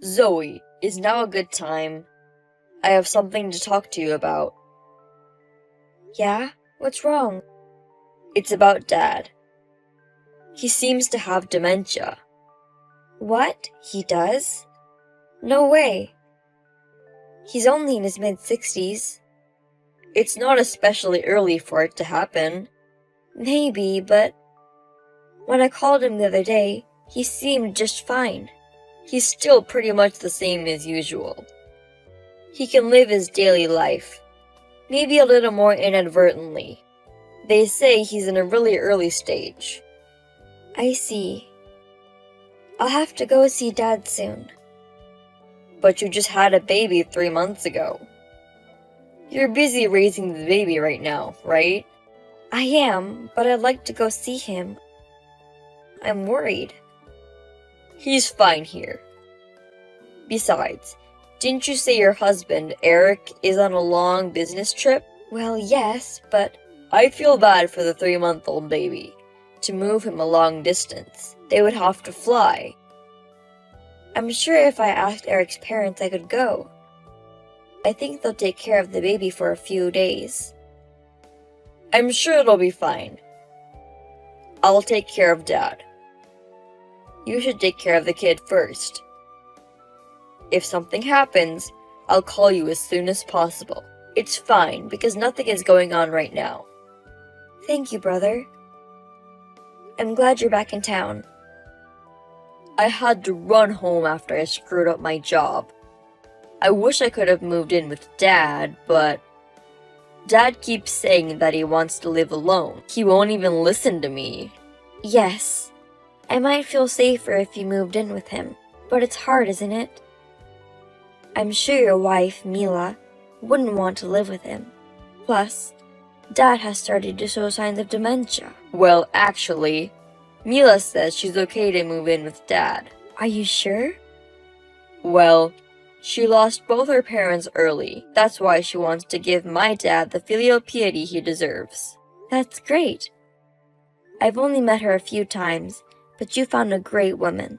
Zoe, is now a good time? I have something to talk to you about. Yeah? What's wrong? It's about Dad. He seems to have dementia. What? He does? No way. He's only in his mid-60s. It's not especially early for it to happen. Maybe, but when I called him the other day, he seemed just fine. He's still pretty much the same as usual. He can live his daily life, maybe a little more inadvertently. They say he's in a really early stage. I see. I'll have to go see Dad soon. But you just had a baby 3 months ago. You're busy raising the baby right now, right? I am, but I'd like to go see him. I'm worried. He's fine here. Besides, didn't you say your husband, Eric, is on a long business trip? Well, yes, but I feel bad for the 3-month-old baby. To move him a long distance, they would have to fly. I'm sure if I asked Eric's parents, I could go. I think they'll take care of the baby for a few days. I'm sure it'll be fine. I'll take care of Dad. You should take care of the kid first. If something happens, I'll call you as soon as possible. It's fine, because nothing is going on right now. Thank you, brother. I'm glad you're back in town. I had to run home after I screwed up my job. I wish I could have moved in with Dad, but Dad keeps saying that he wants to live alone. He won't even listen to me. Yes, I might feel safer if you moved in with him, but it's hard, isn't it? I'm sure your wife, Mila, wouldn't want to live with him. Plus, Dad has started to show signs of dementia. Well, actually, Mila says she's okay to move in with Dad. Are you sure? Well, she lost both her parents early. That's why she wants to give my dad the filial piety he deserves. That's great. I've only met her a few times, but you found a great woman.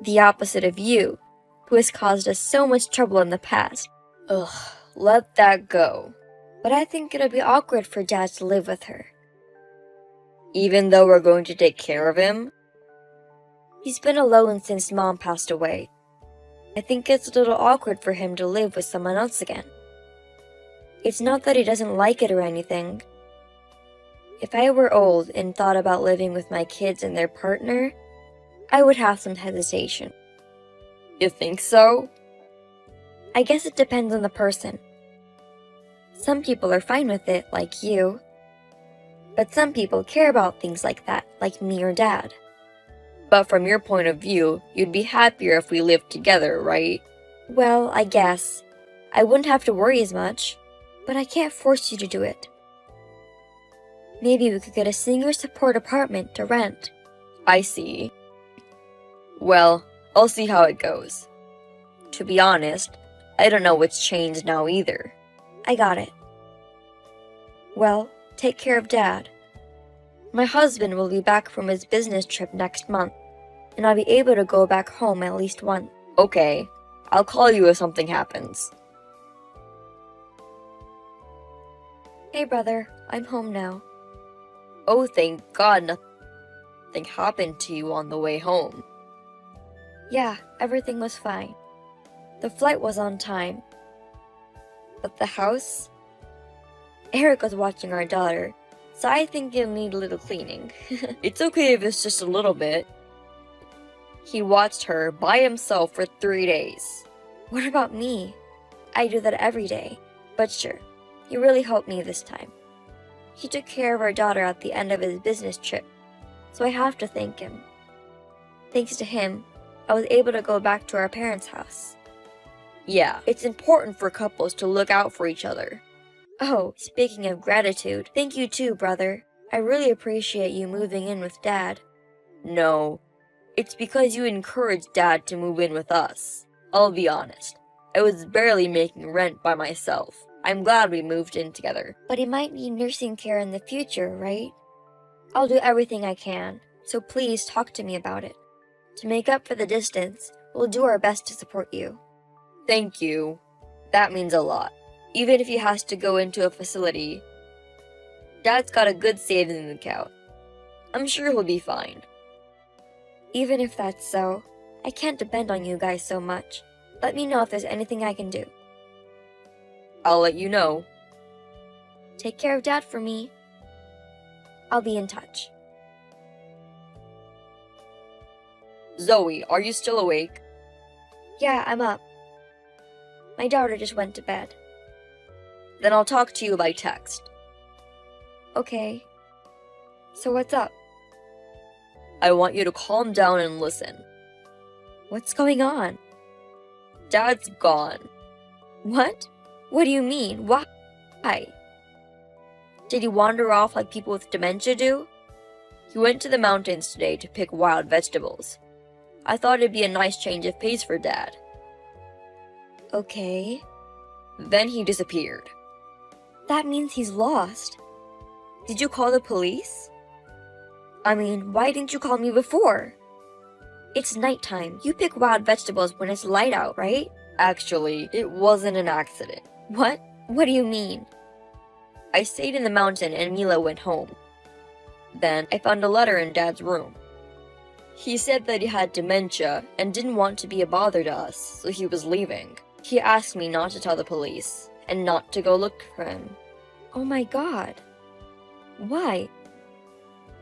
The opposite of you, who has caused us so much trouble in the past. Ugh, let that go. But I think it'll be awkward for Dad to live with her. Even though we're going to take care of him? He's been alone since Mom passed away. I think it's a little awkward for him to live with someone else again. It's not that he doesn't like it or anything. If I were old and thought about living with my kids and their partner, I would have some hesitation. You think so? I guess it depends on the person. Some people are fine with it, like you. But some people care about things like that, like me or Dad. But from your point of view, you'd be happier if we lived together, right? Well, I guess. I wouldn't have to worry as much, but I can't force you to do it. Maybe we could get a senior support apartment to rent. I see. Well, I'll see how it goes. To be honest, I don't know what's changed now either. I got it. Well, take care of Dad. My husband will be back from his business trip next month, and I'll be able to go back home at least once. Okay, I'll call you if something happens. Hey brother, I'm home now. Oh, thank God nothing happened to you on the way home. Yeah, everything was fine. The flight was on time. But the house? Eric was watching our daughter, so I think it'll need a little cleaning. It's okay if it's just a little bit. He watched her by himself for 3 days. What about me? I do that every day. But sure, he really helped me this time. He took care of our daughter at the end of his business trip, so I have to thank him. Thanks to him, I was able to go back to our parents' house. Yeah, it's important for couples to look out for each other. Oh, speaking of gratitude, thank you too, brother. I really appreciate you moving in with Dad. No, it's because you encouraged Dad to move in with us. I'll be honest, I was barely making rent by myself. I'm glad we moved in together. But he might need nursing care in the future, right? I'll do everything I can, so please talk to me about it. To make up for the distance, We'll do our best to support you. Thank you. That means a lot. Even if he has to go into a facility, Dad's got a good savings account. I'm sure he'll be fine. Even if that's so, I can't depend on you guys so much. Let me know if there's anything I can do. I'll let you know. Take care of Dad for me. I'll be in touch. Zoe, are you still awake? Yeah, I'm up. My daughter just went to bed. Then I'll talk to you by text. Okay. So what's up? I want you to calm down and listen. What's going on? Dad's gone. What? What do you mean? Why? Did he wander off like people with dementia do? He went to the mountains today to pick wild vegetables. I thought it'd be a nice change of pace for Dad. Okay. Then he disappeared. That means he's lost. Did you call the police? I mean, why didn't you call me before? It's nighttime. You pick wild vegetables when it's light out, right? Actually, it wasn't an accident. What? What do you mean? I stayed in the mountain and Mila went home. Then I found a letter in Dad's room. He said that he had dementia and didn't want to be a bother to us, so he was leaving. He asked me not to tell the police and not to go look for him. Oh my God. Why?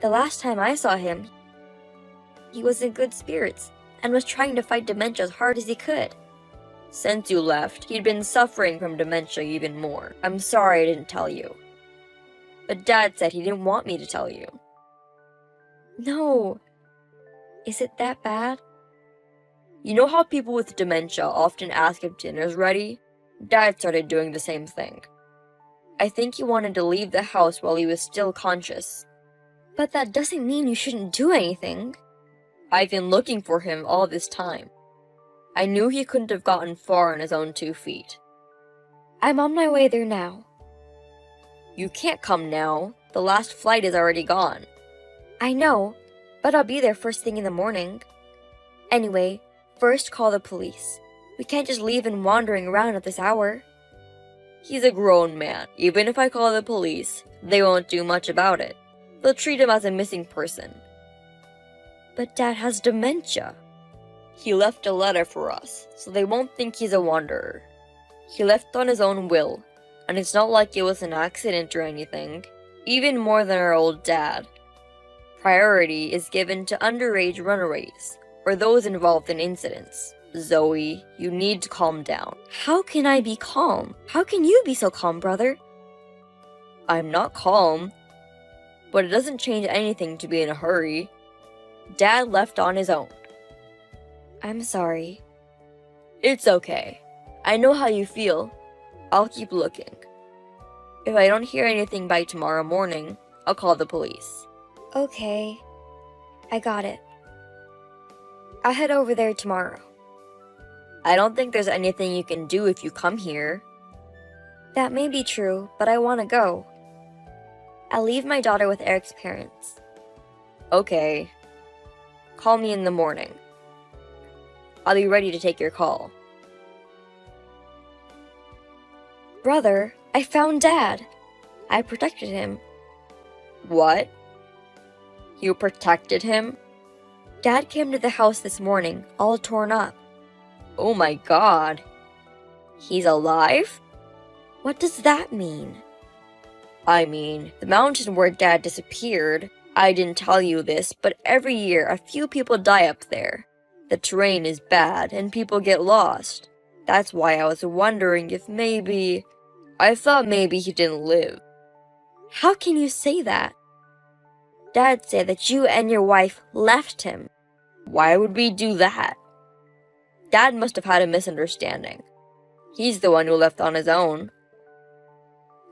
The last time I saw him, he was in good spirits and was trying to fight dementia as hard as he could. Since you left, he'd been suffering from dementia even more. I'm sorry I didn't tell you. But Dad said he didn't want me to tell you. No. Is it that bad? You know how people with dementia often ask if dinner's ready? Dad started doing the same thing. I think he wanted to leave the house while he was still conscious. But that doesn't mean you shouldn't do anything. I've been looking for him all this time. I knew he couldn't have gotten far on his own 2 feet. I'm on my way there now. You can't come now. The last flight is already gone. I know, but I'll be there first thing in the morning. Anyway, first call the police. We can't just leave him wandering around at this hour. He's a grown man. Even if I call the police, they won't do much about it. They'll treat him as a missing person. But Dad has dementia. He left a letter for us, so they won't think he's a wanderer. He left on his own will, and it's not like it was an accident or anything. Even more than our old dad. Priority is given to underage runaways, or those involved in incidents. Zoe, you need to calm down. How can I be calm? How can you be so calm, brother? I'm not calm, but it doesn't change anything to be in a hurry. Dad left on his own. I'm sorry. It's okay. I know how you feel. I'll keep looking. If I don't hear anything by tomorrow morning, I'll call the police. Okay. I got it. I'll head over there tomorrow. I don't think there's anything you can do if you come here. That may be true, but I want to go. I'll leave my daughter with Eric's parents. Okay. Call me in the morning. I'll be ready to take your call. Brother, I found Dad. I protected him. What? You protected him? Dad came to the house this morning, all torn up. Oh my God. He's alive? What does that mean? I mean, the mountain where Dad disappeared, I didn't tell you this, but every year a few people die up there. The terrain is bad and people get lost. That's why I was wondering if maybe... I thought maybe he didn't live. How can you say that? Dad said that you and your wife left him. Why would we do that? Dad must have had a misunderstanding. He's the one who left on his own.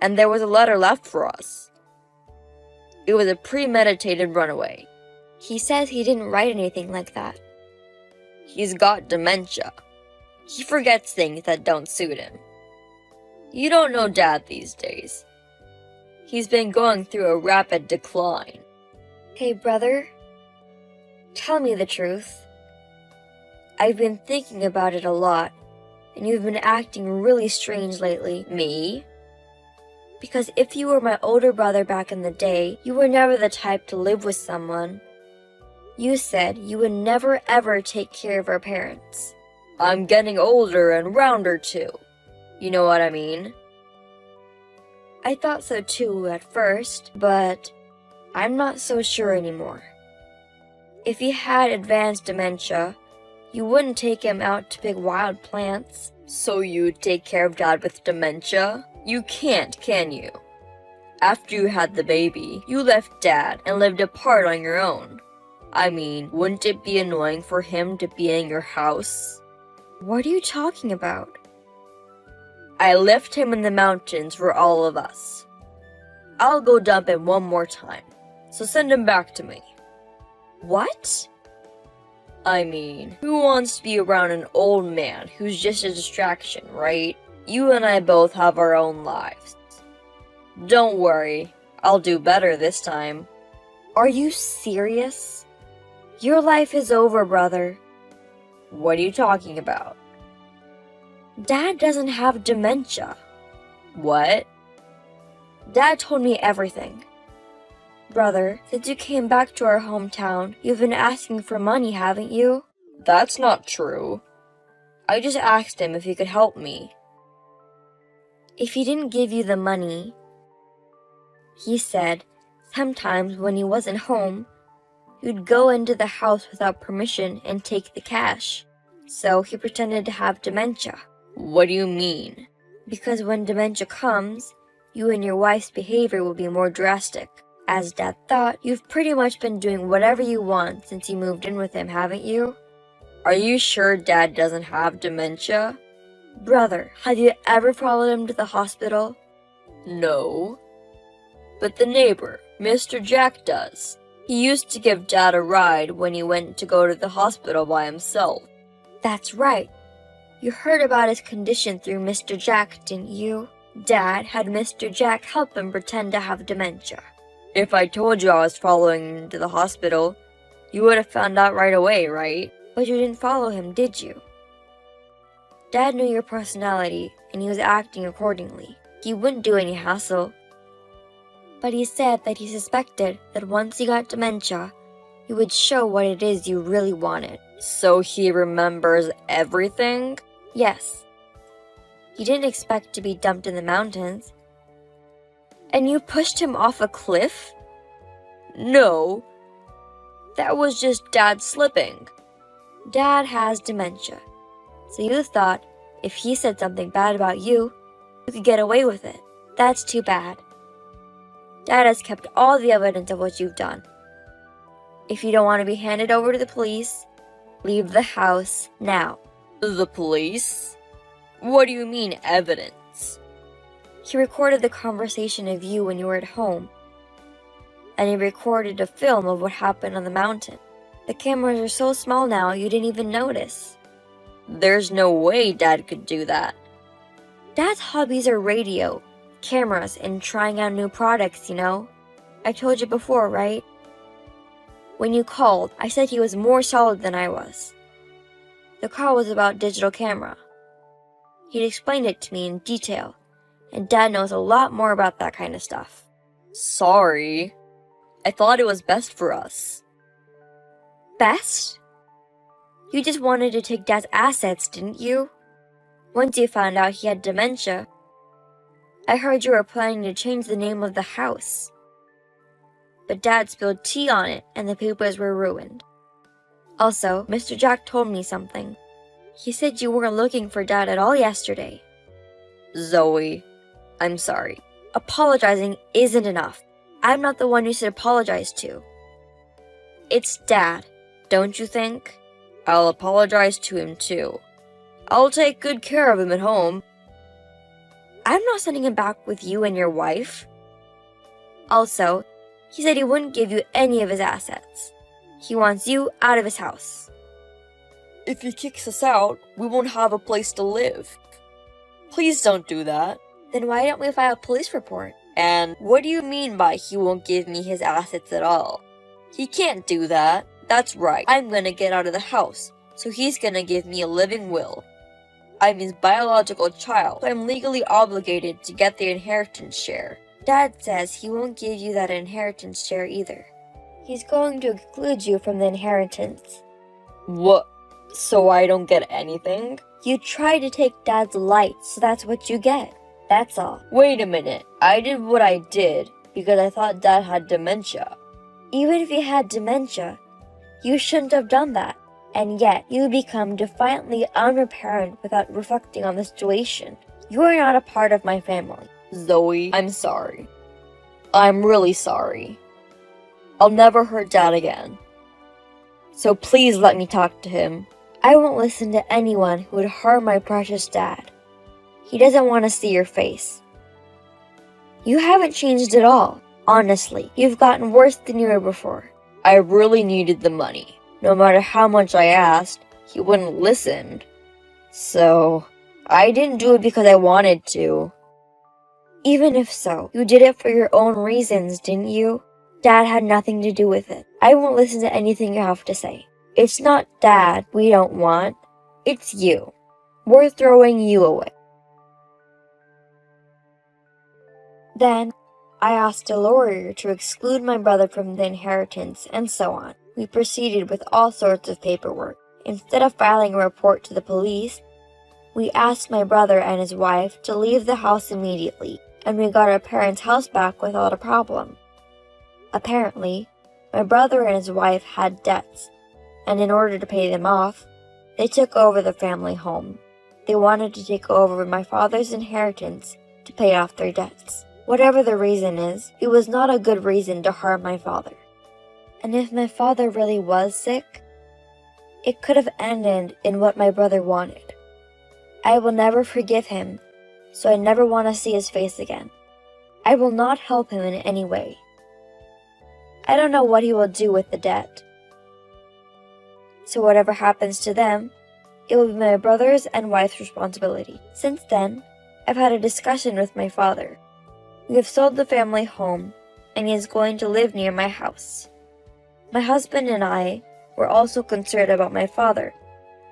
And there was a letter left for us. It was a premeditated runaway. He says he didn't write anything like that. He's got dementia. He forgets things that don't suit him. You don't know Dad these days. He's been going through a rapid decline. Hey, brother. Tell me the truth. I've been thinking about it a lot, and you've been acting really strange lately. Me? Because if you were my older brother back in the day, you were never the type to live with someone. You said you would never ever take care of our parents. I'm getting older and rounder too. You know what I mean? I thought so too at first, but I'm not so sure anymore. If he had advanced dementia, you wouldn't take him out to pick wild plants. So you'd take care of Dad with dementia? You can't, can you? After you had the baby, you left Dad and lived apart on your own. I mean, wouldn't it be annoying for him to be in your house? What are you talking about? I left him in the mountains for all of us. I'll go dump him one more time, so send him back to me. What? I mean, who wants to be around an old man who's just a distraction, right? You and I both have our own lives. Don't worry, I'll do better this time. Are you serious? Your life is over, brother. What are you talking about? Dad doesn't have dementia. What? Dad told me everything. Brother, since you came back to our hometown, you've been asking for money, haven't you? That's not true. I just asked him if he could help me. If he didn't give you the money, he said sometimes when he wasn't home, you'd go into the house without permission and take the cash. So he pretended to have dementia. What do you mean? Because when dementia comes, you and your wife's behavior will be more drastic. As Dad thought, you've pretty much been doing whatever you want since you moved in with him, haven't you? Are you sure Dad doesn't have dementia? Brother, have you ever followed him to the hospital? No. But the neighbor, Mr. Jack, does. He used to give Dad a ride when he went to go to the hospital by himself. That's right. You heard about his condition through Mr. Jack, didn't you? Dad had Mr. Jack help him pretend to have dementia. If I told you I was following him to the hospital, you would have found out right away, right? But you didn't follow him, did you? Dad knew your personality, and he was acting accordingly. He wouldn't do any hassle. But he said that he suspected that once you got dementia, you would show what it is you really wanted. So he remembers everything? Yes. He didn't expect to be dumped in the mountains. And you pushed him off a cliff? No. That was just Dad slipping. Dad has dementia. So you thought if he said something bad about you, you could get away with it. That's too bad. Dad has kept all the evidence of what you've done. If you don't want to be handed over to the police, leave the house now. The police? What do you mean, evidence? He recorded the conversation of you when you were at home. And he recorded a film of what happened on the mountain. The cameras are so small now you didn't even notice. There's no way Dad could do that. Dad's hobbies are radio, cameras, and trying out new products, you know? I told you before, right? When you called, I said he was more solid than I was. The call was about digital camera. He'd explained it to me in detail, and Dad knows a lot more about that kind of stuff. Sorry. I thought it was best for us. Best? You just wanted to take Dad's assets, didn't you? Once you found out he had dementia, I heard you were planning to change the name of the house. But Dad spilled tea on it and the papers were ruined. Also, Mr. Jack told me something. He said you weren't looking for Dad at all yesterday. Zoe, I'm sorry. Apologizing isn't enough. I'm not the one you should apologize to. It's Dad, don't you think? I'll apologize to him too. I'll take good care of him at home. I'm not sending him back with you and your wife. Also, he said he wouldn't give you any of his assets. He wants you out of his house. If he kicks us out, we won't have a place to live. Please don't do that. Then why don't we file a police report? And what do you mean by he won't give me his assets at all? He can't do that. That's right. I'm gonna get out of the house. so he's gonna give me a living will. I'm his biological child, so I'm legally obligated to get the inheritance share. Dad says he won't give you that inheritance share either. He's going to exclude you from the inheritance. What? So I don't get anything? You tried to take Dad's light, so that's what you get. That's all. Wait a minute. I did what I did because I thought Dad had dementia. Even if he had dementia, you shouldn't have done that. And yet, you become defiantly unreparent without reflecting on the situation. You are not a part of my family. Zoe, I'm sorry. I'm really sorry. I'll never hurt Dad again. So please let me talk to him. I won't listen to anyone who would harm my precious dad. He doesn't want to see your face. You haven't changed at all. Honestly, you've gotten worse than you were before. I really needed the money. No matter how much I asked, he wouldn't listen. So, I didn't do it because I wanted to. Even if so, you did it for your own reasons, didn't you? Dad had nothing to do with it. I won't listen to anything you have to say. It's not Dad we don't want. It's you. We're throwing you away. Then, I asked a lawyer to exclude my brother from the inheritance, and so on. We proceeded with all sorts of paperwork. Instead of filing a report to the police, we asked my brother and his wife to leave the house immediately, and we got our parents' house back without a problem. Apparently, my brother and his wife had debts, and in order to pay them off, they took over the family home. They wanted to take over my father's inheritance to pay off their debts. Whatever the reason is, it was not a good reason to harm my father. And if my father really was sick, it could have ended in what my brother wanted. I will never forgive him, so I never want to see his face again. I will not help him in any way. I don't know what he will do with the debt. So whatever happens to them, it will be my brother's and wife's responsibility. Since then, I've had a discussion with my father. We have sold the family home, and he is going to live near my house. My husband and I were also concerned about my father,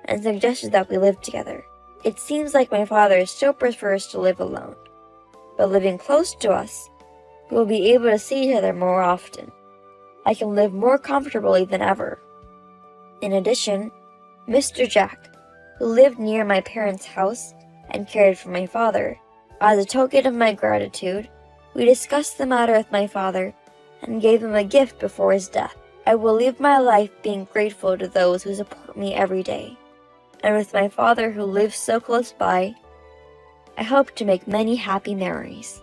and suggested that we live together. It seems like my father still prefers to live alone, but living close to us, we will be able to see each other more often. I can live more comfortably than ever. In addition, Mr. Jack, who lived near my parents' house and cared for my father, as a token of my gratitude, we discussed the matter with my father and gave him a gift before his death. I will live my life being grateful to those who support me every day. And with my father who lives so close by, I hope to make many happy memories.